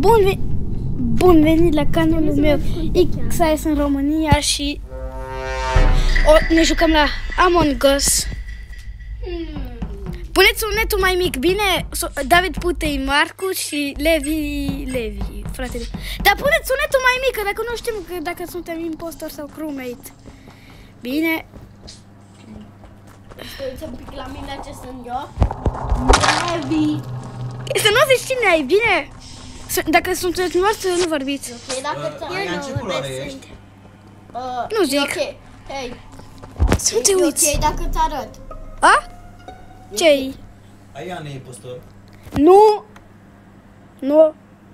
Bun venit la canalul meu XS în România și ne jucăm la Among Us. Puneți sunetul mai mic, bine? David Putei, Marcus și Levi, fratele. Dar puneți sunetul mai mic, că dacă nu știm dacă suntem impostor sau crewmate. Bine. Uite un pic la mine ce sunt eu. Levi. Să nu zici cine ai, bine? Dacă sunteți morți, nu vorbiți. Ok, dacă nu zic. Ok, hei. Să te uiți. Ok, dacă ți arăt. A? Ce-i? Aia nu e impostor. Nu.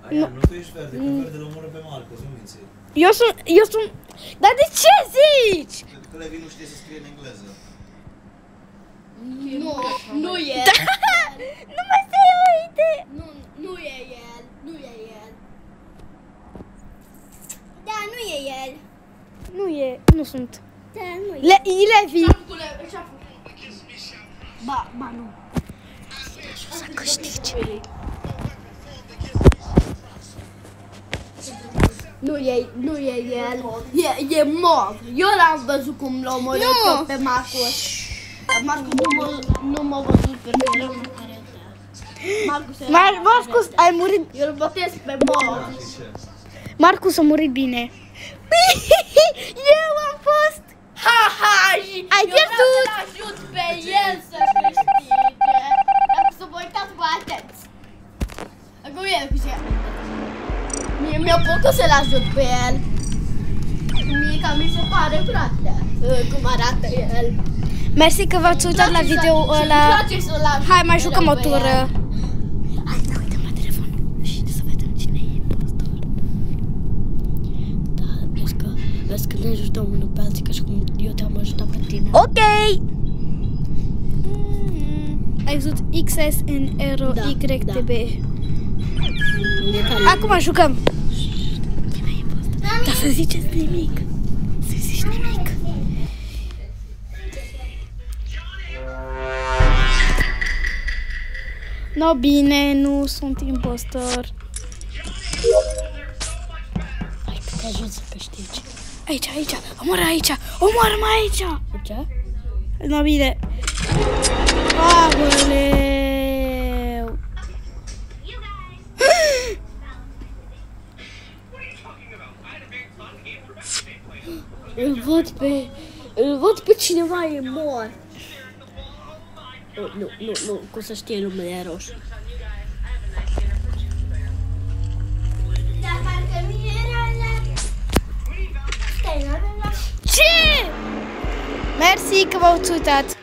Aia, nu tu ești verde, că verde îl omoră pe Marcus, nu minți. Eu sunt... Dar de ce zici? Pentru că Levi nu știe să scrie în engleză. Nu e. Nu mai stai, uite. Nu e el. Nu e el. Da, nu e el. Nu sunt. Da, nu e. Levi. Ba nu. Să câștigi. Nu e el. E mort. Eu l-am văzut cum l-a omorât pe Marcus. Marcus nu m-a văzut pe mine. Marcus, ai murit. Eu îl votez pe mort. Marcus a murit bine. Eu am fost. Ai pierdut. Eu ajut pe el să câștige. Dacă să vă uitați, vă atenți. Acum el câștigă. Mie mi-a plăcut să-l ajut pe el. Mie cam mi se pare, frate, cum arată el. Mersi că v-ați uitat la video ăla. Hai, mai jucăm o tură. Hai, ne uităm la telefon și să vedem cine e impostor. Da, vezi că ne ajutăm unul pe alții, ca și cum eu te-am ajutat pe tine. Ok. Ai văzut XS în Ero YTB. Acum jucăm. Dar să ziceți nimic. Să zici nimic. No, bine, nu sunt impostor. Hai că te ajut să câștigi. Aici. Omoară-mă aici. Ce? No, bine. Aoleu. Îl văd pe cineva e mort. Nu, cum să știe numele roșu. Dar parcă nu era la... Stai, n-avem la... Ce? Mersi că v-ați uitat.